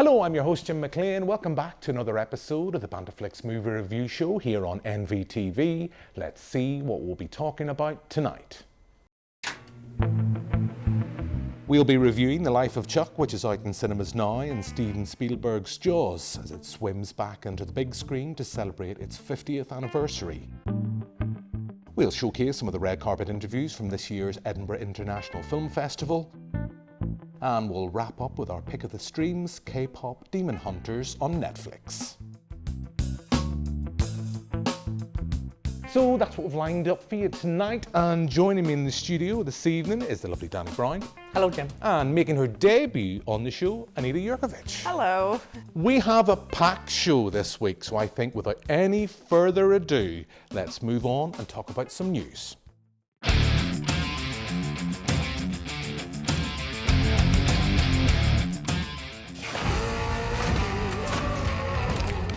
Hello, I'm your host Jim McClean. Welcome back to another episode of the Banterflix movie review show here on NVTV. Let's see what we'll be talking about tonight. We'll be reviewing The Life of Chuck, which is out in cinemas now, and Steven Spielberg's Jaws as it swims back into the big screen to celebrate its 50th anniversary. We'll showcase some of the red carpet interviews from this year's Edinburgh International Film Festival. And we'll wrap up with our pick of the streams, KPop Demon Hunters on Netflix. So that's what we've lined up for you tonight, and joining me in the studio this evening is the lovely Danny Brown. Hello, Jim. And making her debut on the show, Anita Jurkovic. Hello. We have a packed show this week, so I think without any further ado, let's move on and talk about some news.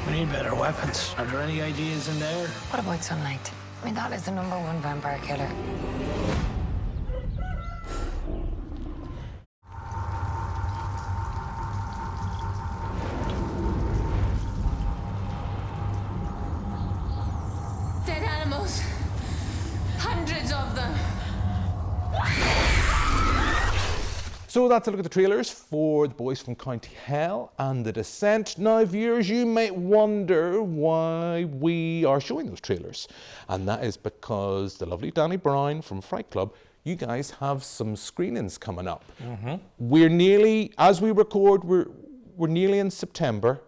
We need better weapons. Are there any ideas in there? What about sunlight? I mean, that is the #1 vampire killer. Dead animals. Hundreds of them. So that's a look at the trailers for The Boys from County Hell and The Descent. Now, viewers, you might wonder why we are showing those trailers. And that is because the lovely Danny Brown from Fright Club, you guys have some screenings coming up. We're nearly, as we record, we're nearly in September.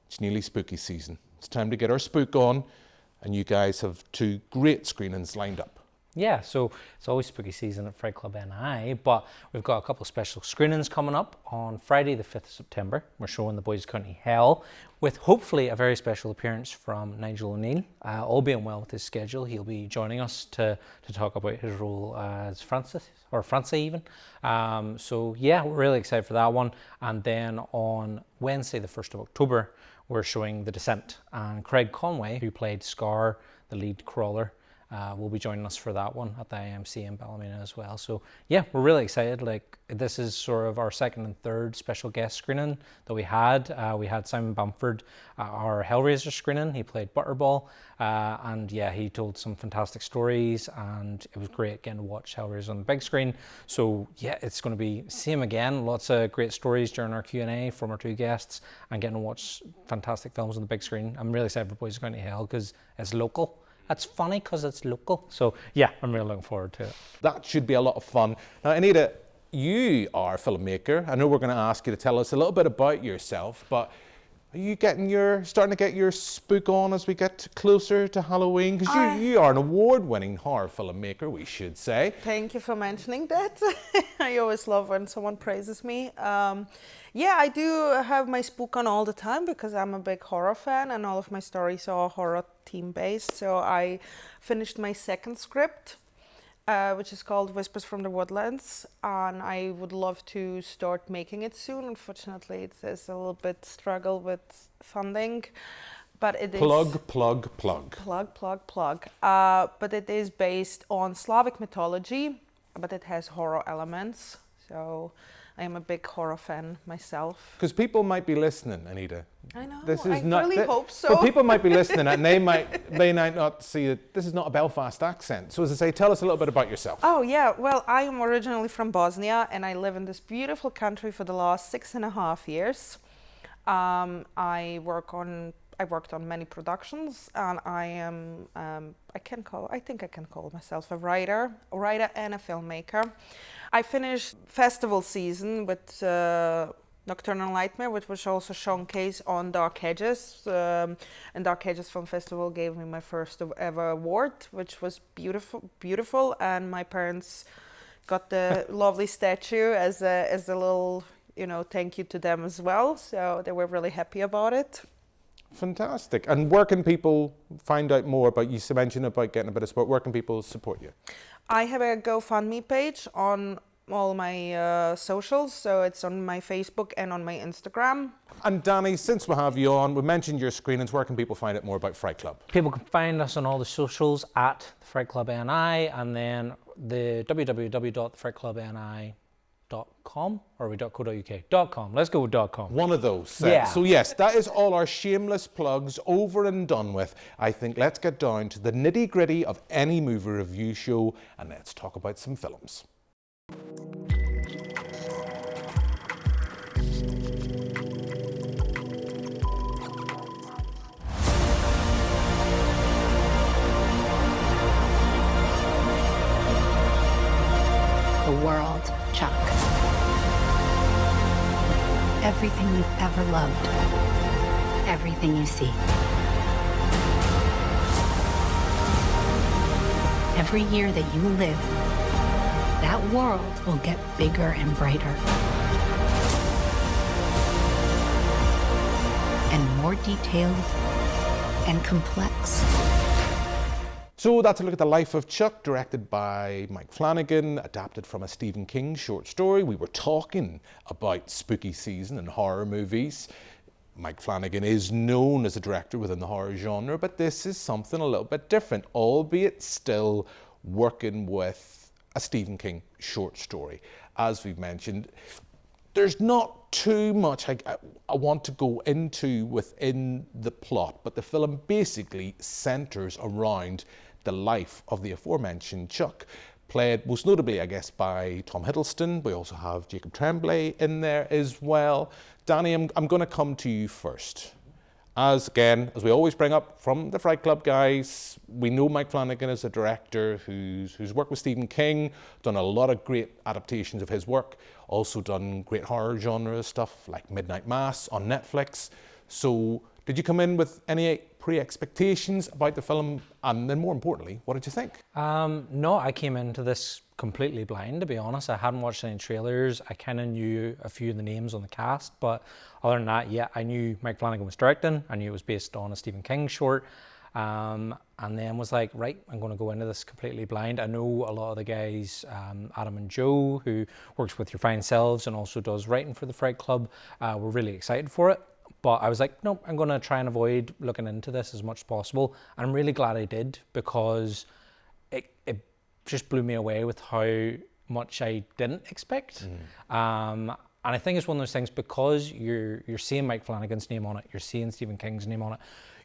It's nearly spooky season. It's time to get our spook on, and you guys have 2 great screenings lined up. Yeah, so it's always spooky season at Fright Club NI, but we've got a couple of special screenings coming up on Friday the 5th of September. We're showing The Boys County Hell with hopefully a very special appearance from Nigel O'Neill. All being well with his schedule, he'll be joining us to talk about his role as Francis, or Francie even. So yeah, we're really excited for that one. And then on Wednesday the 1st of October, we're showing The Descent, and Craig Conway, who played Scar, the lead crawler, will be joining us for that one at the IMC in Ballymena as well. So yeah, we're really excited. Like, this is sort of our second and third special guest screening that we had. We had Simon Bamford at our Hellraiser screening. He played Butterball, and yeah, he told some fantastic stories, and it was great getting to watch Hellraiser on the big screen. So yeah, it's going to be same again. Lots of great stories during our Q&A from our 2 guests, and getting to watch fantastic films on the big screen. I'm really excited for Boys County Hell because it's local. That's funny because it's local. So yeah, I'm really looking forward to it. That should be a lot of fun. Now, Anita, you are a filmmaker. I know we're going to ask you to tell us a little bit about yourself, but are you starting to get your spook on as we get closer to Halloween? Because you are an award-winning horror filmmaker, we should say. Thank you for mentioning that. I always love when someone praises me. Yeah, I do have my spook on all the time because I'm a big horror fan, and all of my stories are horror theme-based. So I finished my 2nd script, which is called Whispers from the Woodlands, and I would love to start making it soon. Unfortunately, there's a little bit struggle with funding, but it is... Plug. But it is based on Slavic mythology, but it has horror elements. So I am a big horror fan myself. Because people might be listening, Anita. I know, I really hope so. But people might be listening and they might not see it. This is not a Belfast accent. So as I say, tell us a little bit about yourself. Oh yeah, well, I am originally from Bosnia, and I live in this beautiful country for the last 6.5 years. I worked on many productions, and I think I can call myself a writer and a filmmaker. I finished festival season with Nocturnal Nightmare, which was also showcased on Dark Edges. And Dark Edges Film Festival gave me my first ever award, which was beautiful. And my parents got the lovely statue as a little, thank you to them as well. So they were really happy about it. Fantastic. And where can people find out more about, you mentioned about getting a bit of support, where can people support you? I have a GoFundMe page on all my socials, so it's on my Facebook and on my Instagram. And Danny, since we have you on, we mentioned your screenings, where can people find out more about Fright Club? People can find us on all the socials at the Fright Club NI, and then the www.frightclubni .com or are we .co.uk? .com. Let's go with .com. One of those. Yeah. So yes, that is all our shameless plugs over and done with. I think let's get down to the nitty gritty of any movie review show and let's talk about some films. The world, Chuck. Everything you've ever loved. Everything you see. Every year that you live, that world will get bigger and brighter. And more detailed and complex. So that's a look at the life of Chuck, directed by Mike Flanagan, adapted from a Stephen King short story. We were talking about spooky season and horror movies. Mike Flanagan is known as a director within the horror genre, but this is something a little bit different, albeit still working with a Stephen King short story. As we've mentioned, there's not too much I want to go into within the plot, but the film basically centres around the life of the aforementioned Chuck, played most notably, I guess, by Tom Hiddleston. We also have Jacob Tremblay in there as well. Danny, I'm going to come to you first. As we always bring up from the Fright Club guys, we know Mike Flanagan is a director who's worked with Stephen King, done a lot of great adaptations of his work, also done great horror genre stuff like Midnight Mass on Netflix. So did you come in with any pre-expectations about the film? And then more importantly, what did you think? No, I came into this completely blind, to be honest. I hadn't watched any trailers. I kind of knew a few of the names on the cast, but other than that, yeah, I knew Mike Flanagan was directing. I knew it was based on a Stephen King short. And then was like, right, I'm going to go into this completely blind. I know a lot of the guys, Adam and Joe, who works with Your Fine Selves and also does writing for the Fright Club, were really excited for it. But I was like, nope, I'm going to try and avoid looking into this as much as possible. And I'm really glad I did, because it just blew me away with how much I didn't expect. And I think it's one of those things, because you're seeing Mike Flanagan's name on it, you're seeing Stephen King's name on it,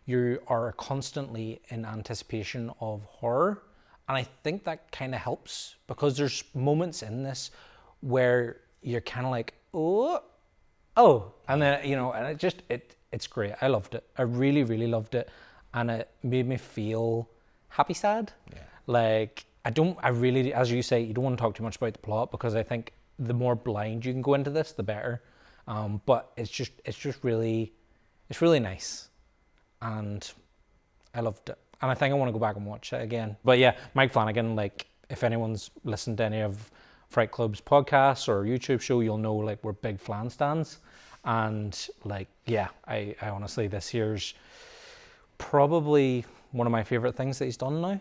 you are constantly in anticipation of horror. And I think that kind of helps, because there's moments in this where you're kind of like, oh, and then, and it's great. I loved it. I really, really loved it. And it made me feel happy sad. Yeah. Like, I really, as you say, you don't want to talk too much about the plot, because I think the more blind you can go into this, the better. But it's just really nice. And I loved it. And I think I want to go back and watch it again. But yeah, Mike Flanagan, like, if anyone's listened to any of Fright Club's podcasts or YouTube show, you'll know, like, we're big Flan stans. And like, yeah, I honestly, this year's probably one of my favorite things that he's done now.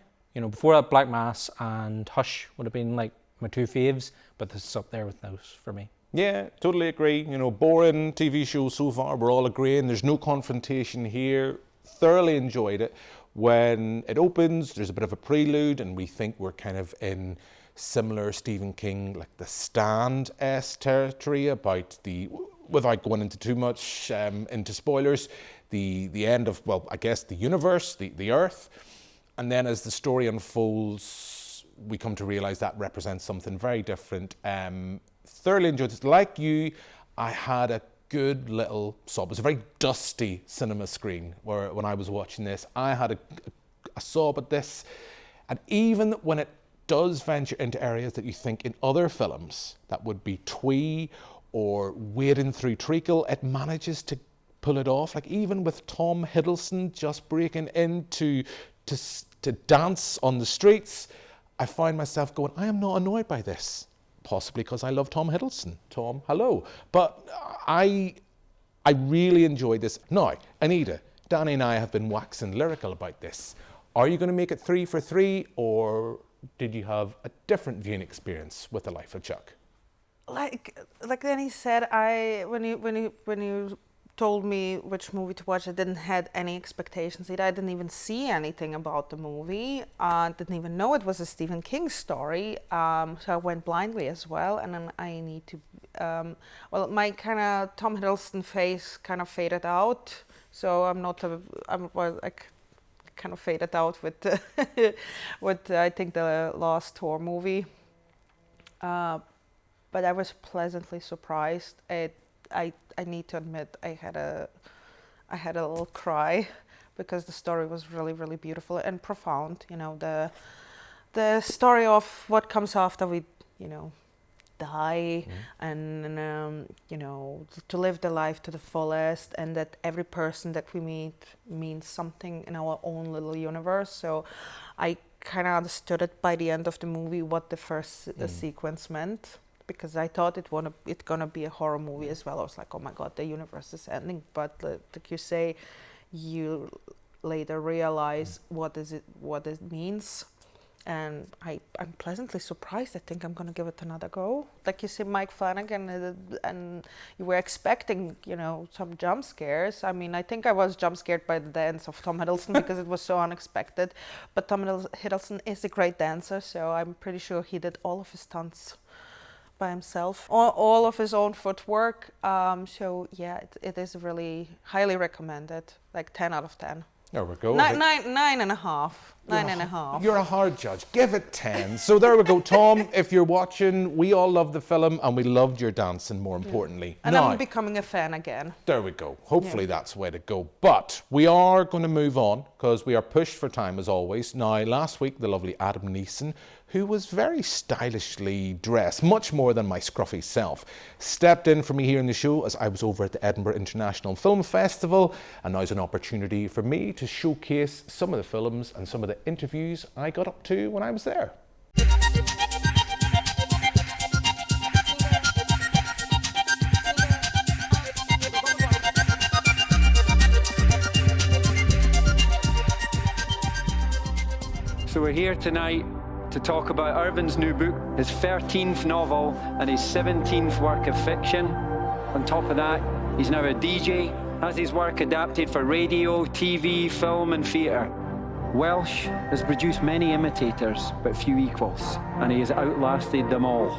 Before that, Black Mass and Hush would have been like my two faves, but this is up there with those for me. Yeah, totally agree. Boring TV shows so far, we're all agreeing. There's no confrontation here. Thoroughly enjoyed it. When it opens, there's a bit of a prelude, and we think we're kind of in similar Stephen King, like The Stand-esque territory about without going into too much into spoilers, the end of, well, I guess the universe, the Earth. And then as the story unfolds, we come to realize that represents something very different. Thoroughly enjoyed this. Like you, I had a good little sob. It was a very dusty cinema screen when I was watching this. I had a sob at this. And even when it does venture into areas that you think in other films that would be twee or wading through treacle, it manages to pull it off. Like, even with Tom Hiddleston just breaking into to dance on the streets, I find myself going, I am not annoyed by this. Possibly because I love Tom Hiddleston. Tom, hello. But I really enjoyed this. Now, Anita, Danny and I have been waxing lyrical about this. Are you going to make it 3 for 3, or did you have a different viewing experience with The Life of Chuck? Like Danny said, when you told me which movie to watch, I didn't had any expectations either. I didn't even see anything about the movie. I didn't even know it was a Stephen King story. So I went blindly as well. And then I need to, well, my kind of Tom Hiddleston face kind of faded out. So I'm not, kind of faded out with, with I think the last Thor movie. But I was pleasantly surprised. I need to admit I had a little cry because the story was really, really beautiful and profound. You know, the story of what comes after we, you know, die, and you know, to live the life to the fullest, and that every person that we meet means something in our own little universe. So I kind of understood it by the end of the movie what the first sequence meant. Because I thought it's gonna be a horror movie as well. I was like, oh my god, the universe is ending. But like you say, you later realize what it means, and I'm pleasantly surprised. I think I'm gonna give it another go. Like you say, Mike Flanagan, and you were expecting, you know, some jump scares. I mean, I think I was jump scared by the dance of Tom Hiddleston because it was so unexpected. But Tom Hiddleston is a great dancer, so I'm pretty sure he did all of his stunts by himself, all of his own footwork. So yeah, it is really highly recommended, like 10 out of 10. There we go. 9.5. 9.5. You're a hard judge. Give it 10. So there we go. Tom, if you're watching, we all love the film and we loved your dancing, more importantly. And now, I'm becoming a fan again. There we go. Hopefully that's the way to go. But we are going to move on because we are pushed for time as always. Now, last week, the lovely Adam Neeson, who was very stylishly dressed, much more than my scruffy self, stepped in for me here in the show as I was over at the Edinburgh International Film Festival, and now's an opportunity for me to showcase some of the films and some of the interviews I got up to when I was there. So we're here tonight to talk about Irvine's new book, his 13th novel and his 17th work of fiction. On top of that, he's now a DJ, has his work adapted for radio, TV, film and theatre. Welsh has produced many imitators, but few equals, and he has outlasted them all.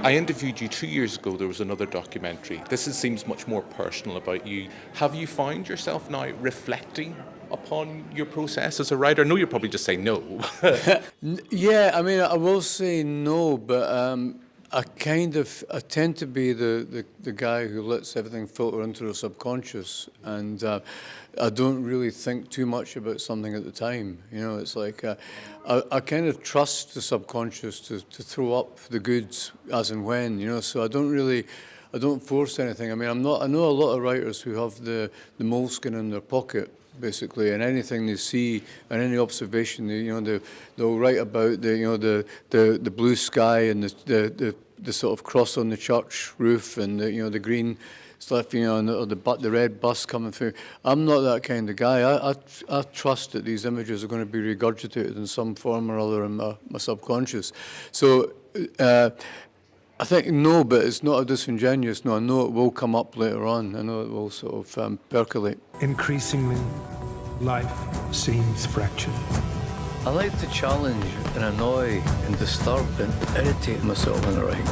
I interviewed you 2 years ago. There was another documentary. This seems much more personal about you. Have you found yourself now reflecting upon your process as a writer? I know you're probably just saying no. Yeah, I mean, I will say no, but I tend to be the guy who lets everything filter into the subconscious, and I don't really think too much about something at the time. You know, it's like I kind of trust the subconscious to throw up the goods as and when. You know, so I don't force anything. I mean, I know a lot of writers who have the moleskin in their pocket, basically, and anything they see and any observation, they'll write about the blue sky and the sort of cross on the church roof and the green stuff, or the red bus coming through. I'm not that kind of guy. I trust that these images are going to be regurgitated in some form or other in my subconscious. So I think no, but it's not a disingenuous no. I know it will come up later on. I know it will sort of percolate. Increasingly, life seems fractured. I like to challenge and annoy and disturb and irritate myself in the writing.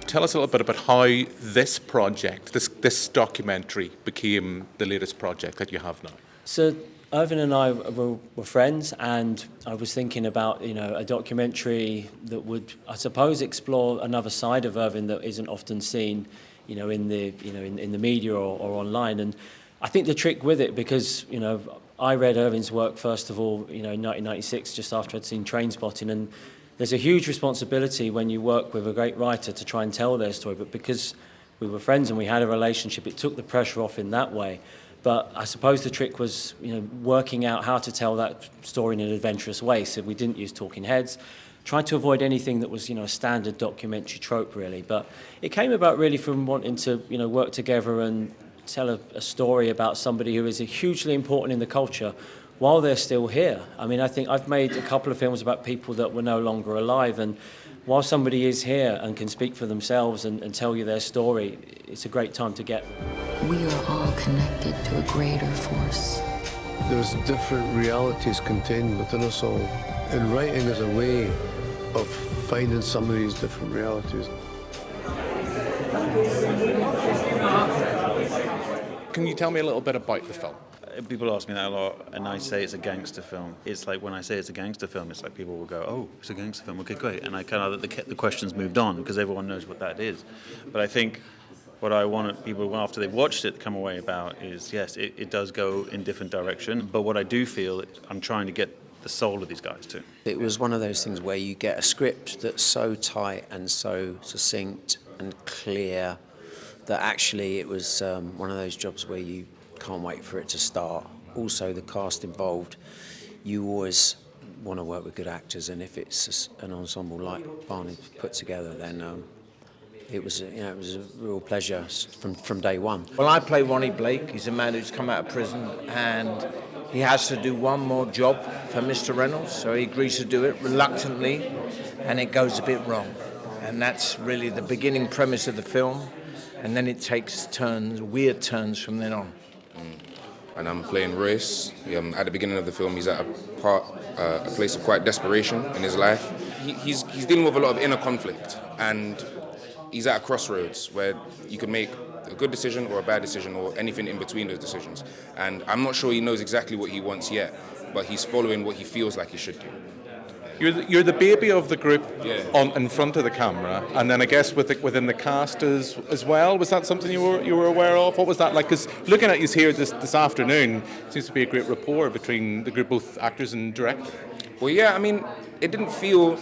Tell us a little bit about how this project, this documentary, became the latest project that you have now. So Irvine and I were friends, and I was thinking about a documentary that would, I suppose, explore another side of Irvine that isn't often seen, in the media or online. And I think the trick with it, because I read Irvine's work first of all, in 1996, just after I'd seen Trainspotting, and there's a huge responsibility when you work with a great writer to try and tell their story. But because we were friends and we had a relationship, it took the pressure off in that way. But I suppose the trick was, working out how to tell that story in an adventurous way. So we didn't use talking heads, tried to avoid anything that was, a standard documentary trope, really. But it came about really from wanting to, work together and tell a story about somebody who is hugely important in the culture while they're still here. I mean, I think I've made a couple of films about people that were no longer alive, and while somebody is here and can speak for themselves and tell you their story, it's a great time to get them. We are all connected to a greater force. There's different realities contained within us all, and writing is a way of finding some of these different realities. Can you tell me a little bit about the film? People ask me that a lot, and I say it's a gangster film. It's like when I say it's a gangster film, it's like people will go, "Oh, it's a gangster film. Okay, great." And I kind of the questions moved on because everyone knows what that is. But I think what I want people after they've watched it to come away about is yes, it does go in different direction. But what I do feel, I'm trying to get the soul of these guys too. It was one of those things where you get a script that's so tight and so succinct and clear that actually it was one of those jobs where you can't wait for it to start. Also, the cast involved, you always want to work with good actors, and if it's an ensemble like Barney put together, then it was a real pleasure from day one. Well, I play Ronnie Blake. He's a man who's come out of prison, and he has to do one more job for Mr. Reynolds, so he agrees to do it reluctantly, and it goes a bit wrong. And that's really the beginning premise of the film, and then it takes turns, weird turns from then on. And I'm playing Royce. At the beginning of the film, he's at a place of quite desperation in his life. He's dealing with a lot of inner conflict, and he's at a crossroads where you can make a good decision or a bad decision or anything in between those decisions. And I'm not sure he knows exactly what he wants yet, but he's following what he feels like he should do. You're the baby of the group Yeah. in front of the camera, and then I guess within the cast as well. Was that something you were aware of? What was that like? Because looking at you here this afternoon, seems to be a great rapport between the group, both actors and director. Well, yeah, I mean, it didn't feel,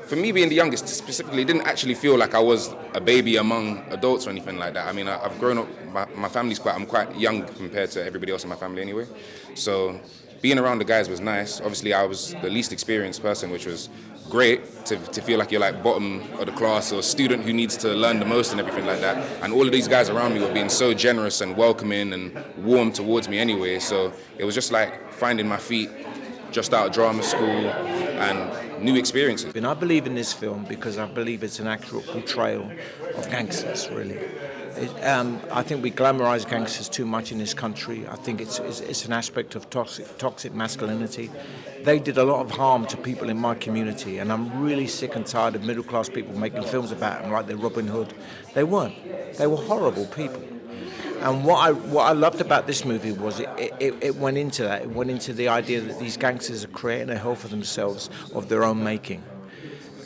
for me being the youngest specifically, it didn't actually feel like I was a baby among adults or anything like that. I mean, I've grown up, my family's I'm quite young compared to everybody else in my family anyway. So being around the guys was nice. Obviously, I was the least experienced person, which was great to feel like you're like bottom of the class or a student who needs to learn the most and everything like that. And all of these guys around me were being so generous and welcoming and warm towards me anyway. So it was just like finding my feet just out of drama school and new experiences. And I believe in this film because I believe it's an accurate portrayal of gangsters, really. I think we glamorise gangsters too much in this country. I think it's an aspect of toxic masculinity. They did a lot of harm to people in my community, and I'm really sick and tired of middle-class people making films about them like they're Robin Hood. They weren't. They were horrible people. And what I loved about this movie was it went into that. It went into the idea that these gangsters are creating a hell for themselves of their own making.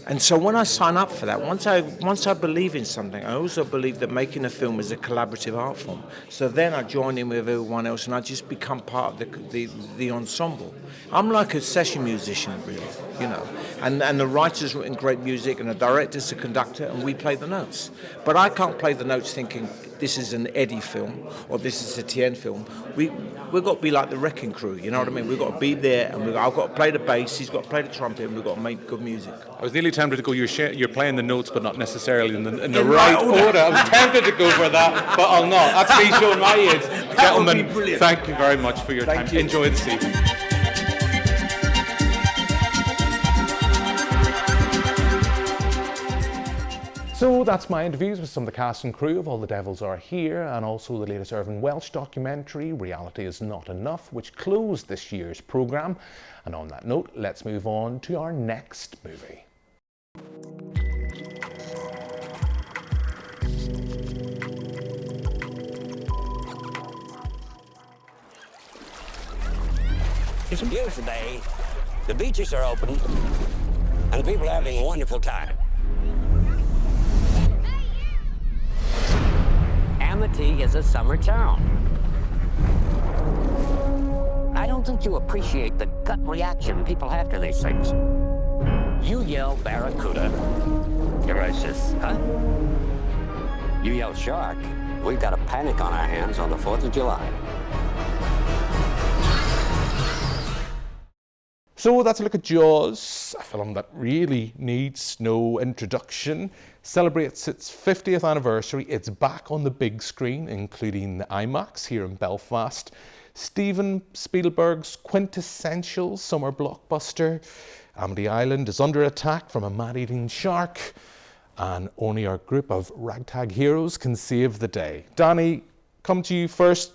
And so when I sign up for that, once I believe in something, I also believe that making a film is a collaborative art form. So then I join in with everyone else, and I just become part of the ensemble. I'm like a session musician, really, you know. And the writer's written great music, and the director's a conductor, and we play the notes. But I can't play the notes thinking this is an Eddie film or this is a Tienne film. We've got to be like the Wrecking Crew, you know what I mean? We've got to be there, and I've got to play the bass, he's got to play the trumpet, and we've got to make good music. I was nearly tempted to go, you're playing the notes, but not necessarily in the right order. I was tempted to go for that, but I'll not. That's me showing my age. Gentlemen, thank you very much for your time. Enjoy this evening. So that's my interviews with some of the cast and crew of All the Devils Are Here, and also the latest Irvine Welsh documentary, Reality Is Not Enough, which closed this year's programme. And on that note, let's move on to our next movie. It's a beautiful day, the beaches are open, and people are having a wonderful time. Amity is a summer town. I don't think you appreciate the gut reaction people have to these things. You yell barracuda, you're racist, huh? You yell shark, we've got a panic on our hands on the 4th of July. So that's a look at Jaws, a film that really needs no introduction. Celebrates its 50th anniversary. It's back on the big screen, including the IMAX here in Belfast. Steven Spielberg's quintessential summer blockbuster. Amity Island is under attack from a man-eating shark, and only our group of ragtag heroes can save the day. Danny, come to you first.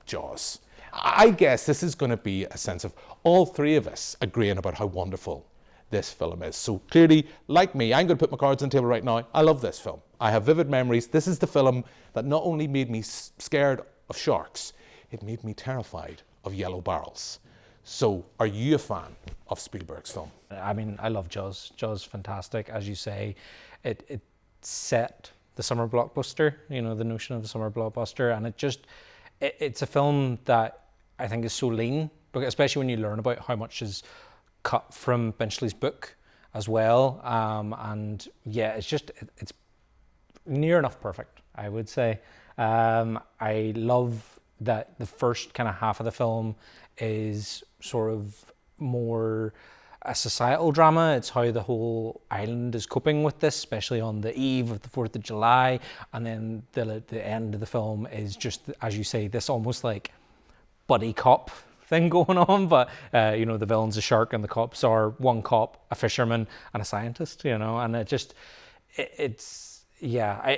Jaws. I guess this is going to be a sense of all three of us agreeing about how wonderful this film is. So clearly, like me, I'm going to put my cards on the table right now. I love this film. I have vivid memories. This is the film that not only made me scared of sharks, it made me terrified of yellow barrels. So are you a fan of Spielberg's film? I mean, I love Jaws. Jaws is fantastic. As you say, it set the summer blockbuster, the notion of the summer blockbuster, and it's a film that I think is so lean, especially when you learn about how much is cut from Benchley's book as well. And yeah, it's near enough perfect, I would say. I love that the first kind of half of the film is sort of more a societal drama. It's how the whole island is coping with this, especially on the eve of the 4th of July. And then the end of the film is just, as you say, this almost like buddy cop thing going on. But, the villain's a shark and the cops are one cop, a fisherman, and a scientist, and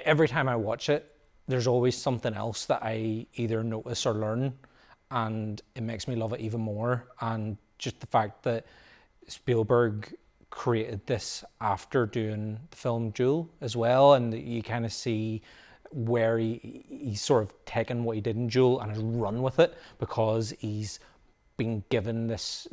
every time I watch it, there's always something else that I either notice or learn, and it makes me love it even more. And just the fact that Spielberg created this after doing the film Duel as well, and you kind of see where he's sort of taken what he did in Duel and has run with it, because he's been given this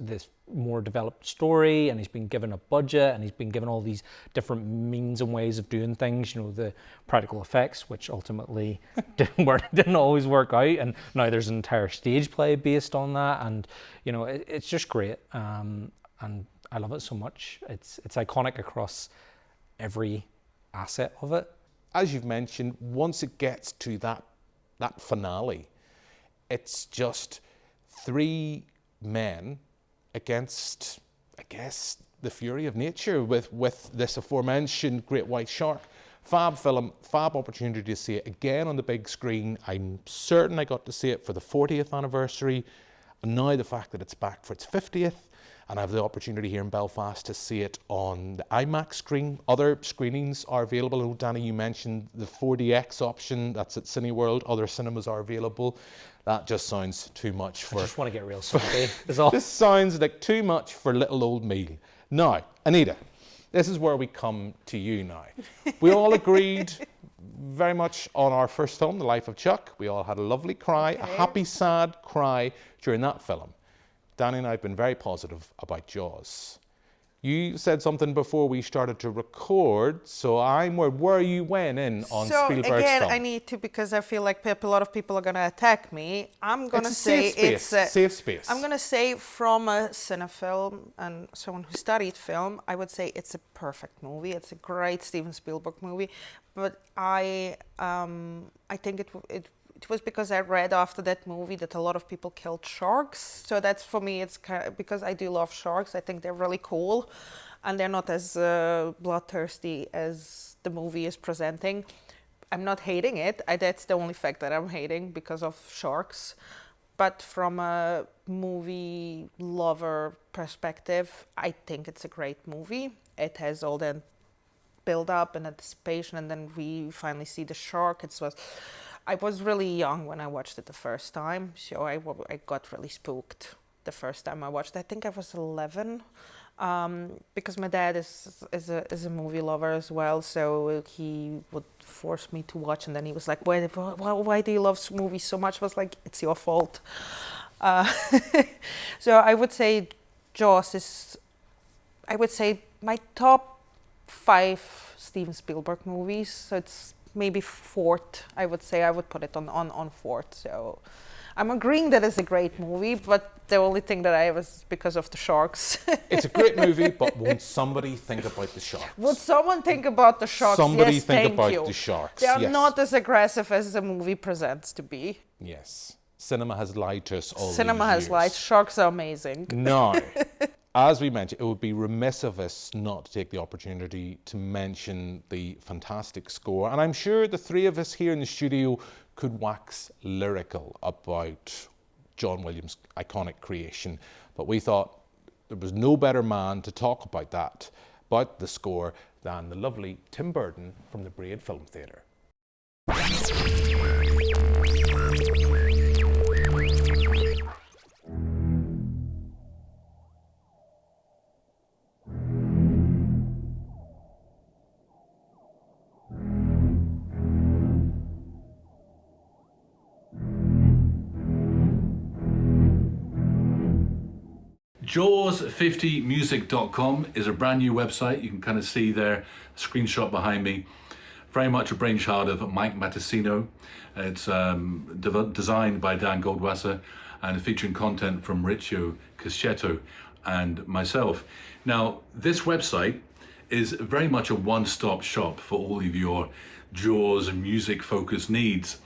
more developed story, and he's been given a budget, and he's been given all these different means and ways of doing things, the practical effects, which ultimately didn't always work out, and now there's an entire stage play based on that, and it's just great. And I love it so much. It's iconic across every asset of it. As you've mentioned, once it gets to that finale, it's just three men against, I guess, the fury of nature with this aforementioned great white shark. Fab film, fab opportunity to see it again on the big screen. I'm certain I got to see it for the 40th anniversary, and now the fact that it's back for its 50th, and I have the opportunity here in Belfast to see it on the IMAX screen. Other screenings are available. Oh, Danny, you mentioned the 4DX option. That's at Cineworld. Other cinemas are available. That just sounds too much for... I just want to get real sweaty, is all. This sounds like too much for little old me. Now, Anita, this is where we come to you now. We all agreed very much on our first film, The Life of Chuck. We all had a lovely cry, a happy, sad cry during that film. Danny and I have been very positive about Jaws. You said something before we started to record, so I'm where you went in on Spielberg's film. So again, I need to, because I feel like a lot of people are going to attack me. I'm going to say it's a safe space. I'm going to say, from a cinephile and someone who studied film, I would say it's a perfect movie. It's a great Steven Spielberg movie, but I think it was because I read after that movie that a lot of people killed sharks. So that's, for me, it's kind of, because I do love sharks. I think they're really cool, and they're not as bloodthirsty as the movie is presenting. I'm not hating it. That's the only fact that I'm hating, because of sharks. But from a movie lover perspective, I think it's a great movie. It has all the build up and anticipation, and then we finally see the shark. I was really young when I watched it the first time, so I got really spooked the first time I watched it. I think I was 11, because my dad is a movie lover as well, so he would force me to watch, and then he was like, why do you love movies so much? I was like, it's your fault. So I would say Jaws is, I would say, my top 5 Steven Spielberg movies, so it's maybe 4th, I would say. I would put it on 4th. So I'm agreeing that it's a great movie, but the only thing that I have is because of the sharks. It's a great movie, but won't somebody think about the sharks? Would someone think about the sharks? Somebody yes, think about you. the sharks. They are yes. not as aggressive as the movie presents to be. Yes. Cinema has lied to us all Cinema these has years. lied. Sharks are amazing. No. As we mentioned, it would be remiss of us not to take the opportunity to mention the fantastic score. And I'm sure the three of us here in the studio could wax lyrical about John Williams' iconic creation. But we thought there was no better man to talk about that, about the score, than the lovely Tim Burton from the Braid Film Theatre. Jaws50music.com is a brand new website. You can kind of see there, screenshot behind me. Very much a brainchild of Mike Matessino. It's designed by Dan Goldwasser and featuring content from Riccio Caschetto and myself. Now, this website is very much a one-stop shop for all of your Jaws and music-focused needs.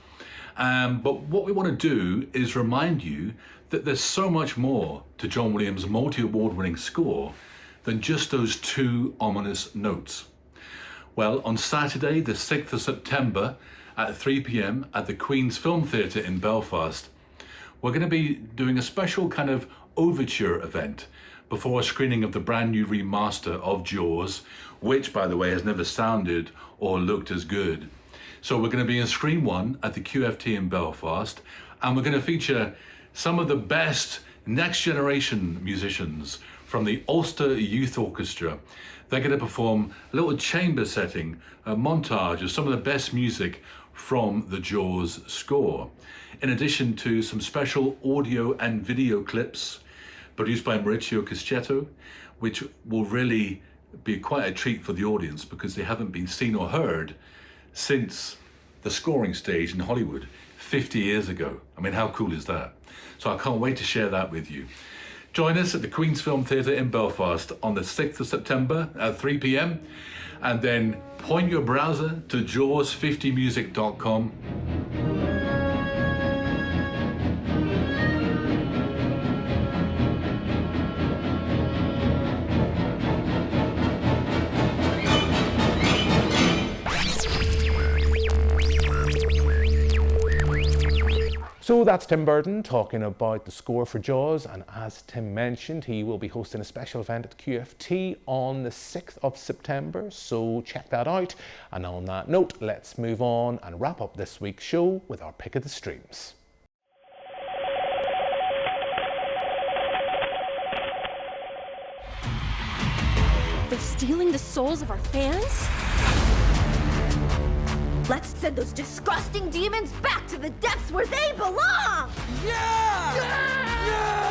But what we want to do is remind you that there's so much more to John Williams' multi-award-winning score than just those two ominous notes. Well, on Saturday, the 6th of September at 3 p.m. at the Queen's Film Theatre in Belfast, we're going to be doing a special kind of overture event before a screening of the brand new remaster of Jaws, which, by the way, has never sounded or looked as good. So we're going to be in Screen 1 at the QFT in Belfast, and we're going to feature some of the best next generation musicians from the Ulster Youth Orchestra. They're going to perform a little chamber setting, a montage of some of the best music from the Jaws score, in addition to some special audio and video clips produced by Maurizio Caschetto, which will really be quite a treat for the audience because they haven't been seen or heard since the scoring stage in Hollywood 50 years ago. I mean, how cool is that? So I can't wait to share that with you. Join us at the Queen's Film Theatre in Belfast on the 6th of September at 3 p.m. and then point your browser to jaws50music.com. So that's Tim Burton talking about the score for Jaws, and as Tim mentioned, he will be hosting a special event at QFT on the 6th of September, so check that out. And on that note, let's move on and wrap up this week's show with our pick of the streams. They're stealing the souls of our fans? Let's send those disgusting demons back to the depths where they belong! Yeah! Yeah!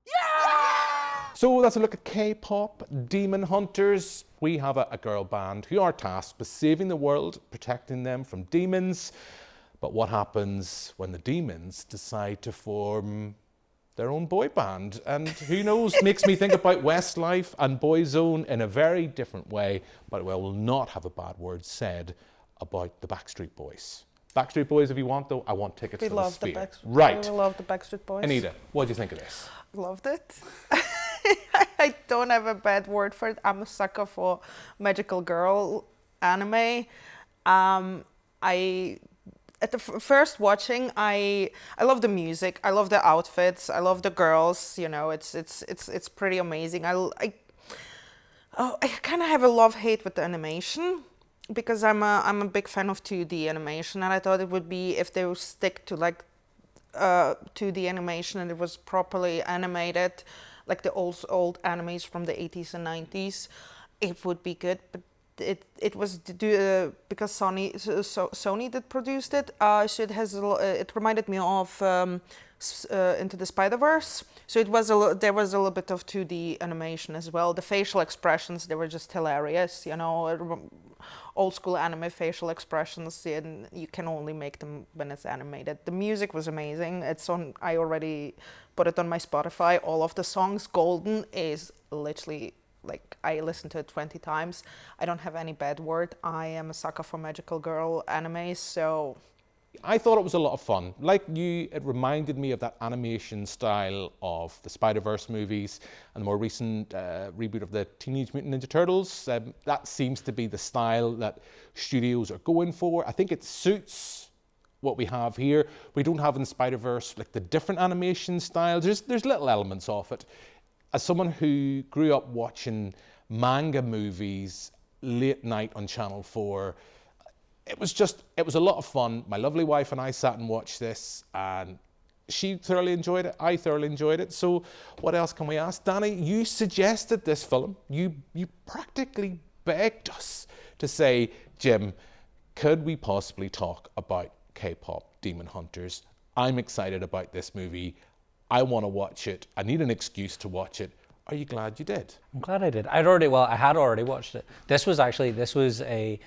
Yeah! So that's a look at K-pop, Demon Hunters. We have a girl band who are tasked with saving the world, protecting them from demons. But what happens when the demons decide to form their own boy band? And who knows, makes me think about Westlife and Boyzone in a very different way, but I will not have a bad word said about the Backstreet Boys. Backstreet Boys, if you want though, I want tickets for the Sphere. Right. We love the Backstreet Boys. Anita, what do you think of this? Loved it. I don't have a bad word for it. I'm a sucker for magical girl anime. At the first watching, I love the music, I love the outfits, I love the girls. You know, it's pretty amazing. I kind of have a love-hate with the animation because I'm a big fan of 2D animation, and I thought it would be, if they would stick to like 2D animation and it was properly animated, like the old animes from the 80s and 90s, it would be good. But it was because Sony did produced it, so it reminded me of Into the Spider-Verse. So there was a little bit of 2D animation as well. The facial expressions, they were just hilarious. You know, old school anime facial expressions, and you can only make them when it's animated. The music was amazing. It's on. I already put it on my Spotify. All of the songs. Golden is literally, like, I listened to it 20 times. I don't have any bad word. I am a sucker for magical girl anime, so... I thought it was a lot of fun. Like you, it reminded me of that animation style of the Spider-Verse movies and the more recent reboot of the Teenage Mutant Ninja Turtles. That seems to be the style that studios are going for. I think it suits what we have here. We don't have in Spider-Verse like the different animation styles. There's little elements of it. As someone who grew up watching manga movies late night on Channel 4, it was a lot of fun. My lovely wife and I sat and watched this, and she thoroughly enjoyed it. I thoroughly enjoyed it. So what else can we ask? Danny, you suggested this film. You practically begged us to say, Jim, could we possibly talk about K-pop Demon Hunters? I'm excited about this movie. I want to watch it. I need an excuse to watch it. Are you glad you did? I'm glad I did. I had already watched it. This was a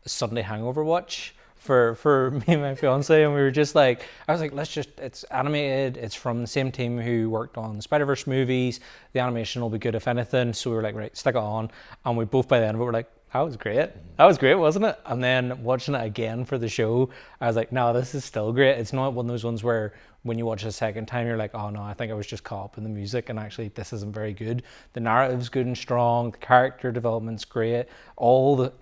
Sunday hangover watch for me and my fiance, and we were just like, I was like, it's animated, it's from the same team who worked on the Spider-Verse movies, the animation will be good if anything, so we were like, right, stick it on, and we both by the end of it were like, that was great, wasn't it? And then watching it again for the show, I was like, no, this is still great. It's not one of those ones where when you watch it a second time, you're like, oh no, I think I was just caught up in the music, and actually this isn't very good. The narrative's good and strong, the character development's great,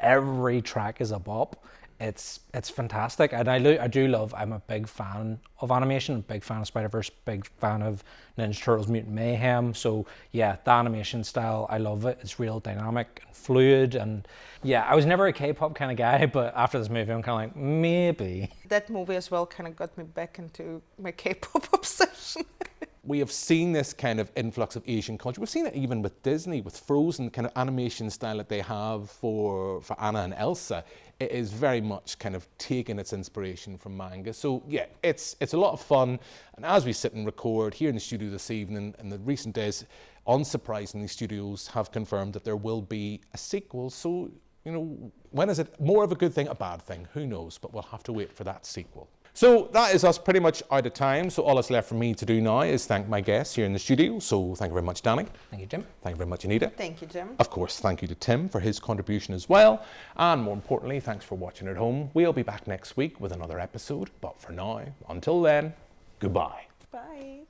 every track is a bop. It's fantastic, and I do love. I'm a big fan of animation, big fan of Spider-Verse, big fan of Ninja Turtles Mutant Mayhem. So yeah, the animation style, I love it. It's real dynamic and fluid, and yeah, I was never a K-pop kind of guy, but after this movie, I'm kind of like, maybe. That movie as well kind of got me back into my K-pop obsession. We have seen this kind of influx of Asian culture. We've seen it even with Disney, with Frozen, kind of animation style that they have for Anna and Elsa. It is very much kind of taking its inspiration from manga. So yeah, it's a lot of fun. And as we sit and record here in the studio this evening, in the recent days, unsurprisingly, studios have confirmed that there will be a sequel. So, you know, when is it more of a good thing, a bad thing? Who knows? But we'll have to wait for that sequel. So that is us pretty much out of time. So all that's left for me to do now is thank my guests here in the studio. So thank you very much, Danny. Thank you, Jim. Thank you very much, Anita. Thank you, Jim. Of course, thank you to Tim for his contribution as well. And more importantly, thanks for watching at home. We'll be back next week with another episode. But for now, until then, goodbye. Bye.